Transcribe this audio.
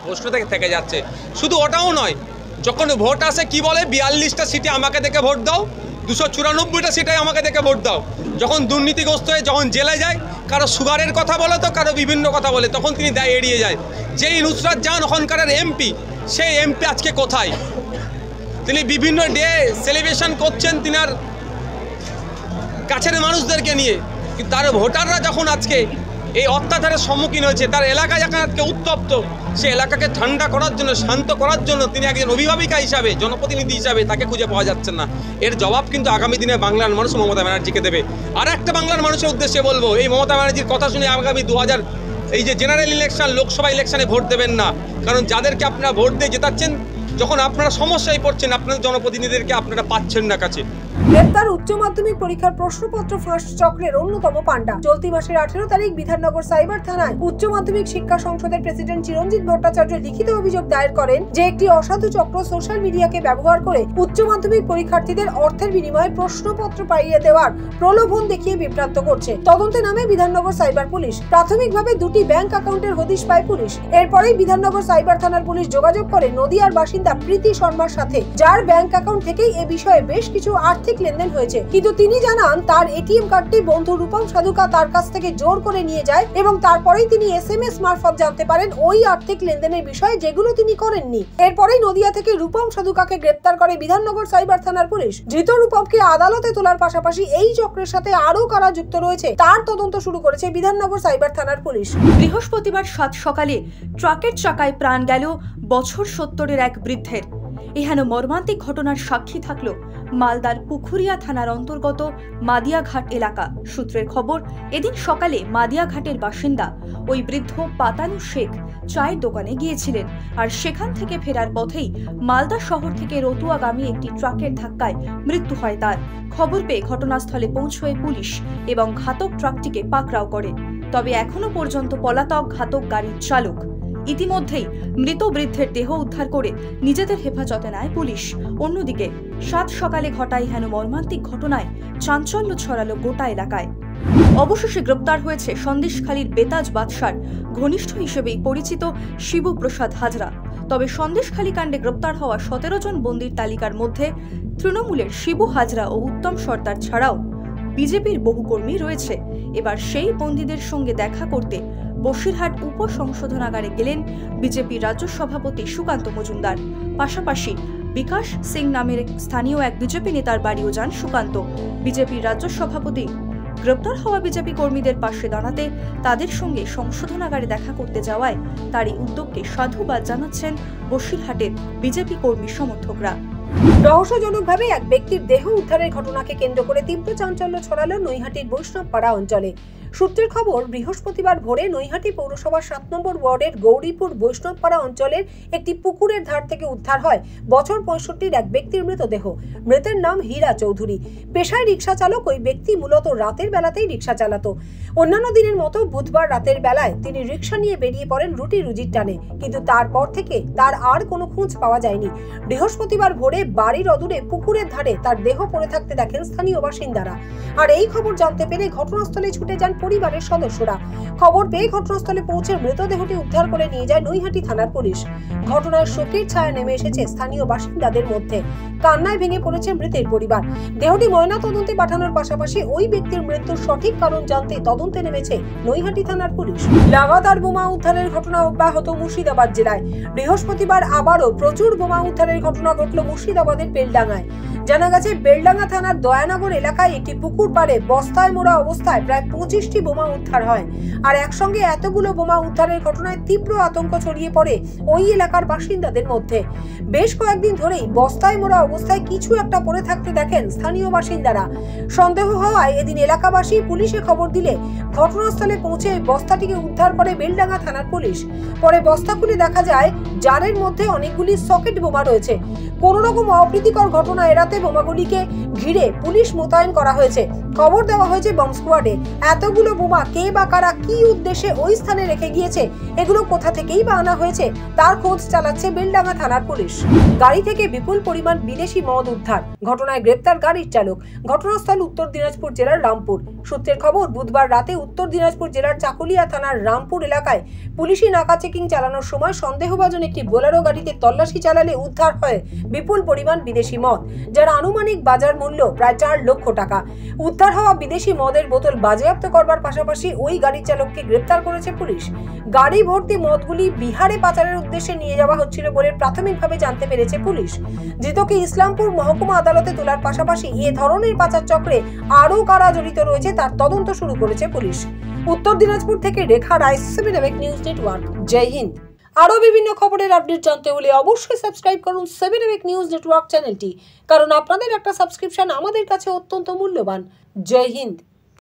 প্রশ্ন থেকে যাচ্ছে। শুধু ওটাও নয়, যখন ভোট আসে কি বলে 42টা সিটে আমাকে দেখে ভোট দাও, 294টা সিটে আমাকে দেখে ভোট দাও। যখন দুর্নীতিগ্রস্ত হয়ে যখন জেলে যায়, কারো সুগারের কথা বলে তো কারো বিভিন্ন কথা বলে, তখন তিনি দায় এড়িয়ে যায়। যেই নুসরাত জাহান ওখানকার এমপি, সেই এমপি আজকে কোথায়? তিনি বিভিন্ন ডে সেলিব্রেশন করছেন তিনার কাছের মানুষদেরকে নিয়ে, কিন্তু তার ভোটাররা যখন আজকে এই অত্যাচারের সম্মুখীন হয়েছে, তার এলাকায় যখন আজকে উত্তপ্ত, সে এলাকাকে ঠান্ডা করার জন্য, শান্ত করার জন্য তিনি একজন অভিভাবিকা হিসাবে, জনপ্রতিনিধি হিসাবে তাকে খুঁজে পাওয়া যাচ্ছে না। এর জবাব কিন্তু আগামী দিনে বাংলার মানুষ মমতা ব্যানার্জিকে দেবে। আর একটা বাংলার মানুষের উদ্দেশ্যে বলবো, এই মমতা ব্যানার্জির কথা শুনে আগামী 2000 এই যে জেনারেল ইলেকশন, লোকসভা ইলেকশনে ভোট দেবেন না। কারণ যাদেরকে আপনারা ভোট দিয়ে জেতাচ্ছেন, যখন আপনারা সমস্যায় পড়ছেন, আপনাদের জনপ্রতিনিধিদেরকে আপনারা পাচ্ছেন না কাছে। গ্রেপ্তার উচ্চ মাধ্যমিক পরীক্ষার প্রশ্নপত্র ফাঁস চক্রের অন্যতম পাণ্ডা। চলতি মাসের 18 তারিখ বিধাননগর সাইবার থানায় উচ্চ মাধ্যমিক শিক্ষা সংসদের প্রেসিডেন্ট চিরঞ্জিত ভট্টাচার্য লিখিত অভিযোগ দায়ের করেন যে একটি অসাধু চক্র সোশ্যাল মিডিয়াকে ব্যবহার করে উচ্চ মাধ্যমিক পরীক্ষার্থীদের অর্থের বিনিময়ে প্রশ্নপত্র পাইয়ে দেওয়ার প্রলোভন দেখিয়ে বিভ্রান্ত করছে। তদন্তে নামে বিধাননগর সাইবার পুলিশ। প্রাথমিকভাবে 2টি ব্যাংক অ্যাকাউন্টের হদিশ পায় পুলিশ। এরপরেই বিধাননগর সাইবার থানার পুলিশ যোগাযোগ করে নদিয়ার বাসিন্দা প্রীতি শর্মার সাথে, যার ব্যাংক অ্যাকাউন্ট থেকেই এ বিষয়ে বেশ কিছু আর্থিক লেনদেন হয়েছে। কিন্তু তিনি জানান তার এটিএম কার্ডটি বন্ধু রূপম সাধুকা তার কাছ থেকে জোর করে নিয়ে যায় এবং তারপরেই তিনি এসএমএস মারফত জানতে পারেন ওই আর্থিক লেনদেনের বিষয়ে, যেগুলো তিনি করেননি। এরপরেই নদিয়া থেকে রূপম সাধুকাকে গ্রেপ্তার করে বিধাননগর সাইবার থানার পুলিশ। ধৃত রূপমকে আদালতে তোলার পাশাপাশি এই চক্রের সাথে আরো কারা যুক্ত রয়েছে তার তদন্ত শুরু করেছে বিধাননগর সাইবার থানার পুলিশ। বৃহস্পতিবার 7 সকালে ট্রাকের চাকায় প্রাণ গেল বছর 70-এর এক বৃদ্ধের। এহেন মর্মান্তিক ঘটনার সাক্ষী থাকল মালদার পুখুরিয়া থানার অন্তর্গত মাদিয়াঘাট এলাকা। সূত্রের খবর, এদিন সকালে মাদিয়াঘাটের বাসিন্দা ওই বৃদ্ধ পাতানু শেখ চায়ের দোকানে গিয়েছিলেন, আর সেখান থেকে ফেরার পথেই মালদা শহর থেকে রতুয়াগামী একটি ট্রাকের ধাক্কায় মৃত্যু হয় তার। খবর পেয়ে ঘটনাস্থলে পৌঁছয় পুলিশ এবং ঘাতক ট্রাকটিকে পাকড়াও করে। তবে এখনো পর্যন্ত পলাতক ঘাতক গাড়ির চালক। ইতিমধ্যেই মৃত বৃদ্ধের দেহ উদ্ধার করে নিজেদের হেফাজতে নেয় পুলিশ। অন্যদিকে 7 সকালে ঘটায় হেন মর্মান্তিক ঘটনায় চাঞ্চল্য ছড়ালো গোটা এলাকায়। অবশেষে গ্রেপ্তার হয়েছে সন্দেশখালীর বেতাজ বাদশার ঘনিষ্ঠ হিসেবেই পরিচিত শিবু প্রসাদ হাজরা। তবে সন্দেশখালী কাণ্ডে গ্রেপ্তার হওয়া 17 জন বন্দীর তালিকার মধ্যে তৃণমূলের শিবু হাজরা ও উত্তম সর্দার ছাড়াও বিজেপির বহু কর্মী রয়েছে। এবার সেই বন্দীদের সঙ্গে দেখা করতে বসিরহাট উপসংশোধনাগারে গেলেন বিজেপির রাজ্য সভাপতি সুকান্ত মজুমদার। পাশাপাশি বিকাশ সিং নামের স্থানীয় এক বিজেপি নেতার বাড়িও যান সুকান্ত। বিজেপির রাজ্য সভাপতি গ্রেপ্তার হওয়া বিজেপি কর্মীদের পাশে দাঁড়াতে তাদের সঙ্গে সংশোধনাগারে দেখা করতে যাওয়ায় তার এই উদ্যোগকে সাধুবাদ জানাচ্ছেন বসিরহাটের বিজেপি কর্মী সমর্থকরা। রহস্যজনকভাবে এক ব্যক্তির দেহ উদ্ধারের ঘটনাকে কেন্দ্র করে তীব্র চাঞ্চল্য ছড়ালো নৈহাটির বৈষ্ণবপাড়া অঞ্চলে। সূত্রের খবর, বৃহস্পতিবার ভোরে নৈহাটি পৌরসভার 7 নম্বর ওয়ার্ডের গৌরীপুর বৈষ্ণবপাড়া অঞ্চলের একটি পুকুরের ধার থেকে উদ্ধার হয় বছর 65-র এক ব্যক্তির মৃতদেহ। মৃতের নাম হীরা চৌধুরী। পেশায় রিক্সা চালক ওই ব্যক্তি মূলত রাতের বেলাতেই রিক্সা চালাতো। অন্যান্য দিনের মতো বুধবার রাতের বেলায় তিনি রিক্সা নিয়ে বেরিয়ে পড়েন রুটি রুজির টানে, কিন্তু তারপর থেকে তার আর কোনো খোঁজ পাওয়া যায়নি। বৃহস্পতিবার ভোরে বাড়ির অদূরে পুকুরের ধারে তার দেহ পড়ে থাকতে দেখেন স্থানীয় বাসিন্দারা। আর এই খবর জানতে পেরে ঘটনাস্থলে ছুটে যান পরিবারের সদস্যরা। খবর পেয়ে ঘটনাস্থলে পৌঁছে মৃতদেহটি উদ্ধার করে নিয়ে যায় নৈহাটি থানার পুলিশ। ঘটনার শোকের ছায়া নেমে এসেছে স্থানীয় বাসিন্দাদের মধ্যে। কান্নায় ভেঙে পড়েছে মৃতের পরিবার। দেহটি ময়না তদন্তে পাঠানোর পাশাপাশি ওই ব্যক্তির মৃত্যুর সঠিক কারণ জানতে তদন্তে নেমেছে নৈহাটি থানার পুলিশ। লাগাতার বোমা উদ্ধারের ঘটনা অব্যাহত মুর্শিদাবাদ জেলায়। বৃহস্পতিবার আবারও প্রচুর বোমা উদ্ধারের ঘটনা ঘটল মুর্শিদাবাদের বেলডাঙ্গায়। জানা গেছে, বেলডাঙ্গা থানার দয়ানগর এলাকায় একটি পুকুর পাড়ে বস্তায় মোড়া অবস্থায় প্রায় 25টি বোমা উদ্ধার হয়। আর একসঙ্গে এতগুলো বোমা উদ্ধারের ঘটনায় তীব্র আতঙ্ক ছড়িয়ে পড়ে ওই এলাকার বাসিন্দাদের মধ্যে। বেশ কয়েকদিন ধরেই বস্তায় মোড়া অবস্থায় কিছু একটা পড়ে থাকতে দেখেন স্থানীয় বাসিন্দারা। সন্দেহ হওয়ায় এদিন এলাকাবাসী পুলিশে খবর দিলে ঘটনাস্থলে পৌঁছে বস্তাটিকে উদ্ধার করে বেলডাঙ্গা থানার পুলিশ। পরে বস্তা খুলে দেখা যায় জারের মধ্যে অনেকগুলি সকেট বোমা রয়েছে। কোনো রকম অপ্রীতিকর ঘটনা এড়াতে বোমাগুলিকে ঘিরে পুলিশ মোতায়েন করা হয়েছে। খবর দেওয়া হয়েছে বম্ব স্কোয়াডে। এতগুলো বোমা কে বা কারা কি উদ্দেশ্যে ওই স্থানে রেখে গিয়েছে, এগুলো কোথা থেকেই বা আনা হয়েছে, তার খোঁজ চালাচ্ছে বেলডাঙ্গা থানার পুলিশ। গাড়ি থেকে বিপুল পরিমাণ বিদেশি মদ উদ্ধার, ঘটনায় গ্রেপ্তার গাড়ির চালক। ঘটনাস্থল উত্তর দিনাজপুর জেলার রামপুর। সূত্রের খবর, বুধবার রাতে উত্তর দিনাজপুর জেলার চাকুলিয়া থানার রামপুর এলাকায় পুলিশি নাকা চেকিং চালানোর সময় সন্দেহভাজন একটি বোলেরো গাড়িতে তল্লাশি চালালে উদ্ধার হয় বিপুল পরিমাণ বিদেশি মদ, যার আনুমানিক বাজার মূল্য প্রায় 4 লক্ষ টাকা। উদ্ধার হওয়া বিদেশি মদের বোতল বাজেয়াপ্ত করবার পাশাপাশি ওই গাড়ির চালককে গ্রেপ্তার করেছে পুলিশ। গাড়ি ভর্তি মদগুলি বিহারে পাচারের উদ্দেশ্যে নিয়ে যাওয়া হচ্ছিল বলে প্রাথমিকভাবে জানতে পেরেছে পুলিশ। ধৃতকে ইসলামপুর মহকুমা আদালতে তোলার পাশাপাশি এ ধরনের পাচার চক্রে আরও কারা জড়িত রয়েছে তার তদন্ত শুরু করেছে পুলিশ। উত্তর দিনাজপুর থেকে রেখা রায়, 7 AVEC নিউজ নেটওয়ার্ক। জয় হিন্দ। আরও বিভিন্ন খবরের আপডেট জানতে হলে অবশ্যই সাবস্ক্রাইব করুন 7 AVEC নিউজ নেটওয়ার্ক চ্যানেলটি, কারণ আপনাদের একটা সাবস্ক্রিপশন আমাদের কাছে অত্যন্ত মূল্যবান। জয় হিন্দ।